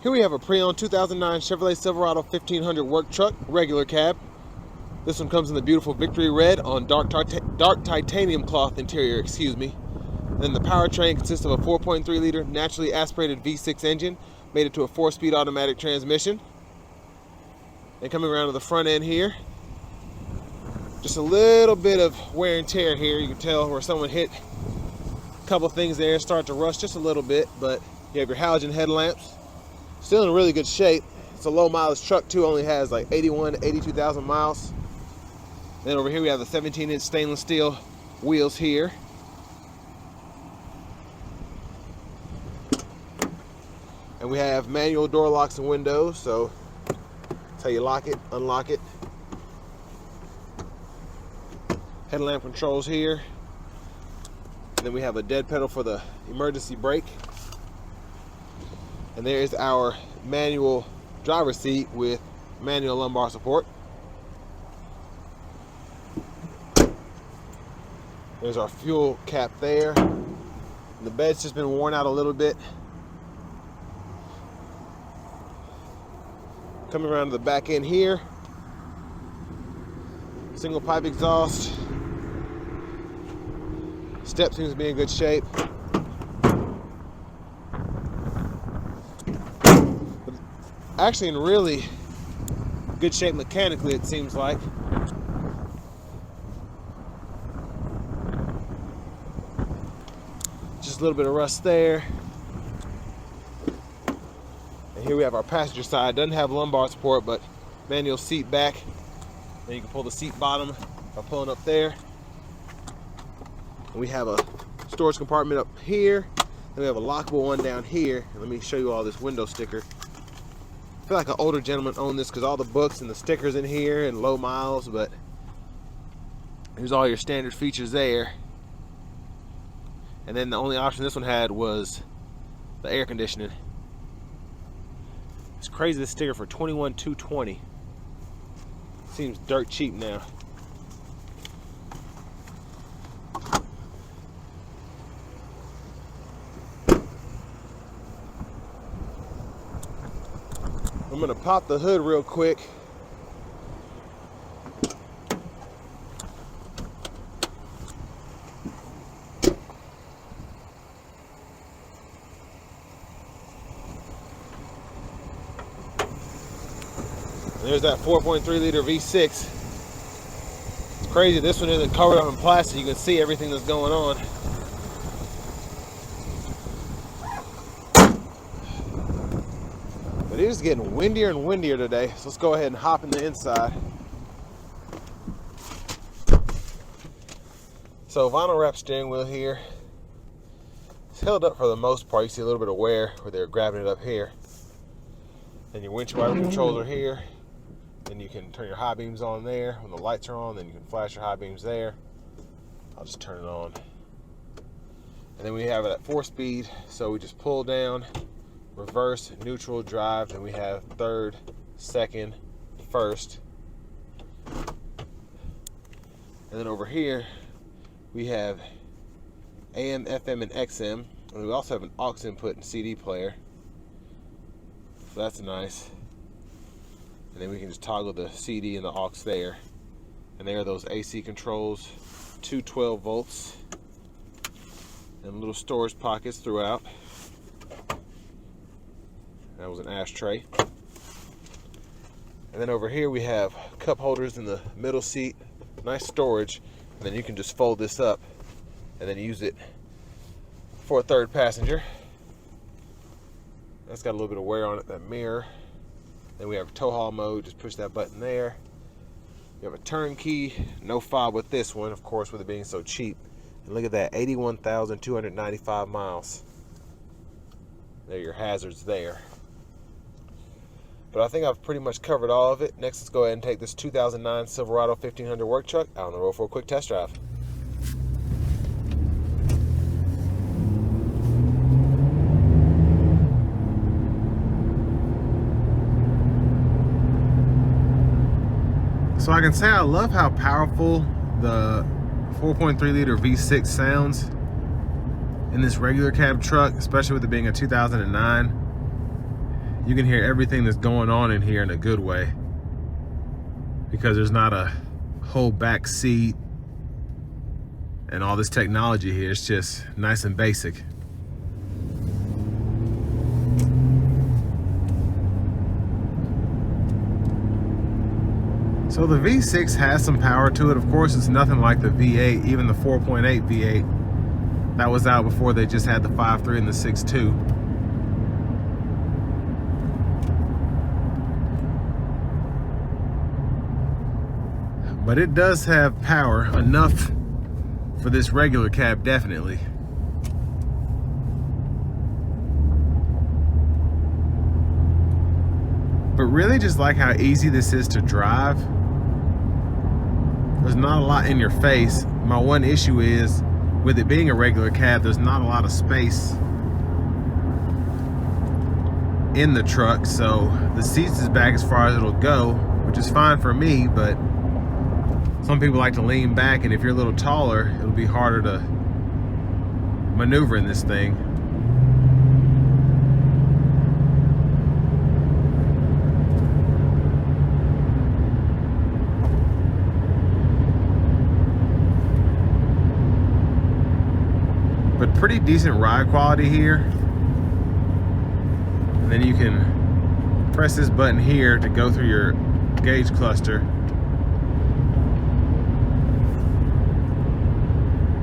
Here we have a pre-owned 2009 Chevrolet Silverado 1500 work truck, regular cab. This one comes in the beautiful Victory Red on dark titanium cloth interior, Then the powertrain consists of a 4.3 liter naturally aspirated V6 engine, made it to a 4-speed automatic transmission. And coming around to the front end here, just a little bit of wear and tear here. You can tell where someone hit a couple things there and start to rust just a little bit, but you have your halogen headlamps. Still in really good shape. It's a low mileage truck too, only has like 81 to 82,000 miles. Then over here we have the 17-inch stainless steel wheels here. And we have manual door locks and windows, so that's how you lock it, unlock it. Headlamp controls here. And then we have a dead pedal for the emergency brake. And there's our manual driver's seat with manual lumbar support. There's our fuel cap there. And the bed's just been worn out a little bit. Coming around to the back end here. Single pipe exhaust. Step seems to be in good shape. Actually in really good shape mechanically, it seems like. Just a little bit of rust there. And here we have our passenger side. Doesn't have lumbar support, but manual seat back. Then you can pull the seat bottom by pulling up there. And we have a storage compartment up here. Then we have a lockable one down here. And let me show you all this window sticker. I feel like an older gentleman owned this because all the books and the stickers in here and low miles, but here's all your standard features there. And then the only option this one had was the air conditioning. It's crazy, this sticker for $21,220. Seems dirt cheap now. I'm gonna pop the hood real quick. There's that 4.3 liter V6. It's crazy, this one isn't covered up in plastic. You can see everything that's going on. But it is getting windier and windier today, so let's go ahead and hop in the inside. So vinyl wrap steering wheel here. It's held up for the most part. You see a little bit of wear where they're grabbing it up here. And your windshield wiper controls are here. Then you can turn your high beams on there. When the lights are on, then you can flash your high beams there. I'll just turn it on. And then we have it at 4-speed, so we just pull down, reverse, neutral, drive, and we have third, second, first. And then over here, we have AM, FM, and XM. And we also have an aux input and CD player. So that's nice. And then we can just toggle the CD and the aux there. And there are those AC controls, 212 volts. And little storage pockets throughout. That was an ashtray. And then over here we have cup holders in the middle seat. Nice storage. And then you can just fold this up and then use it for a third passenger. That's got a little bit of wear on it, that mirror. Then we have tow haul mode, just push that button there. You have a turn key, no fob with this one, of course, with it being so cheap. And look at that, 81,295 miles. There are your hazards there. But I think I've pretty much covered all of it. Next, let's go ahead and take this 2009 Silverado 1500 work truck out on the road for a quick test drive. So I can say I love how powerful the 4.3 liter V6 sounds in this regular cab truck, especially with it being a 2009. you can hear everything that's going on in here in a good way, because there's not a whole back seat and all this technology here. It's just nice and basic. So the V6 has some power to it. Of course, it's nothing like the V8, even the 4.8 V8 that was out before they just had the 5.3 and the 6.2. But it does have power, enough for this regular cab, definitely. But really just like how easy this is to drive. There's not a lot in your face. My one issue is, with it being a regular cab, there's not a lot of space in the truck, so the seats is back as far as it'll go, which is fine for me, but some people like to lean back, and if you're a little taller, it'll be harder to maneuver in this thing. But pretty decent ride quality here. And then you can press this button here to go through your gauge cluster.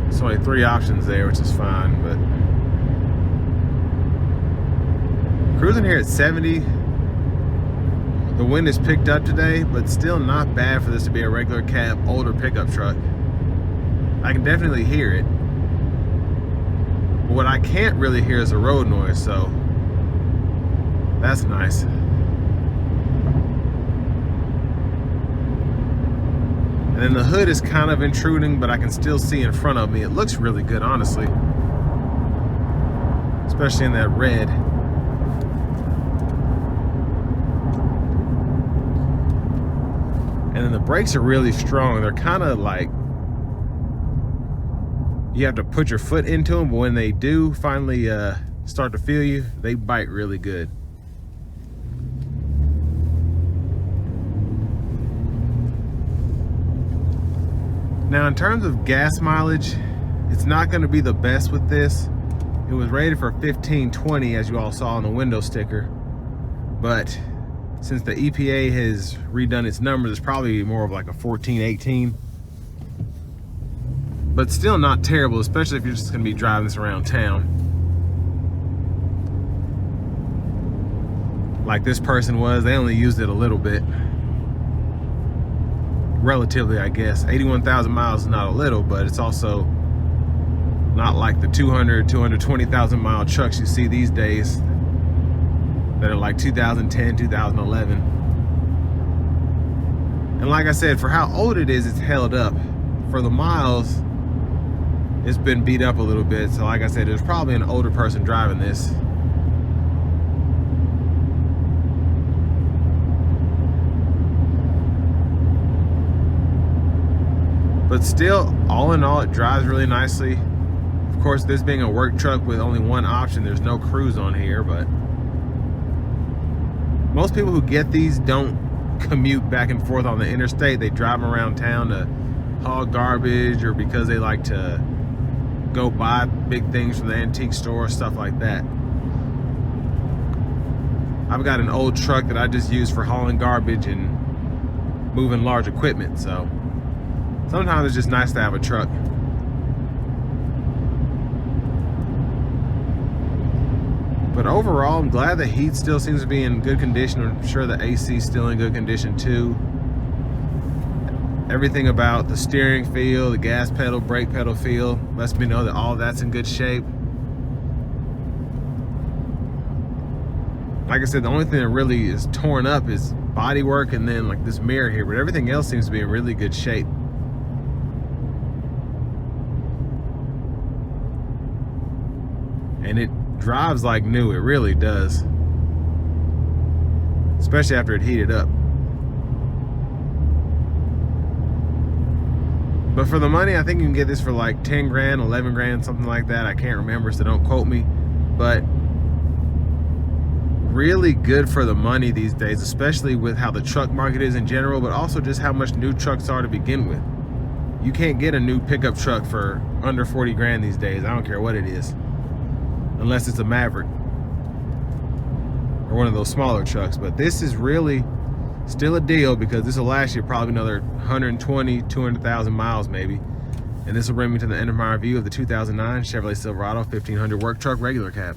There's only 3 options there, which is fine, but cruising here at 70. The wind is picked up today, but still not bad for this to be a regular cab, older pickup truck. I can definitely hear it. What I can't really hear is a road noise, so that's nice. And then the hood is kind of intruding, but I can still see in front of me. It looks really good, honestly. Especially in that red. And then the brakes are really strong. They're kind of like, you have to put your foot into them, but when they do finally start to feel you, they bite really good. Now, in terms of gas mileage, it's not going to be the best with this. It was rated for 1520, as you all saw on the window sticker, but since the EPA has redone its numbers, it's probably more of like a 1418. But still not terrible, especially if you're just gonna be driving this around town. Like this person was, they only used it a little bit. Relatively, I guess. 81,000 miles is not a little, but it's also not like the 200, 220,000 mile trucks you see these days that are like 2010, 2011. And like I said, for how old it is, it's held up. For the miles, it's been beat up a little bit. So like I said, there's probably an older person driving this. But still, all in all, it drives really nicely. Of course, this being a work truck with only one option, there's no cruise on here, but most people who get these don't commute back and forth on the interstate. They drive them around town to haul garbage, or because they like to go buy big things from the antique store, stuff like that. I've got an old truck that I just use for hauling garbage and moving large equipment, so sometimes it's just nice to have a truck. But overall, I'm glad the heat still seems to be in good condition. I'm sure the AC is still in good condition too. Everything about the steering feel, the gas pedal, brake pedal feel lets me know that all of that's in good shape. Like I said, the only thing that really is torn up is bodywork and then like this mirror here, but everything else seems to be in really good shape. And it drives like new, it really does. Especially after it heated up. But for the money, I think you can get this for like 10 grand, 11 grand, something like that. I can't remember, so don't quote me. But really good for the money these days, especially with how the truck market is in general, but also just how much new trucks are to begin with. You can't get a new pickup truck for under 40 grand these days. I don't care what it is, unless it's a Maverick or one of those smaller trucks. But this is really still a deal, because this will last you probably another 120, 200,000 miles maybe. And this will bring me to the end of my review of the 2009 Chevrolet Silverado 1500 Work Truck regular cab.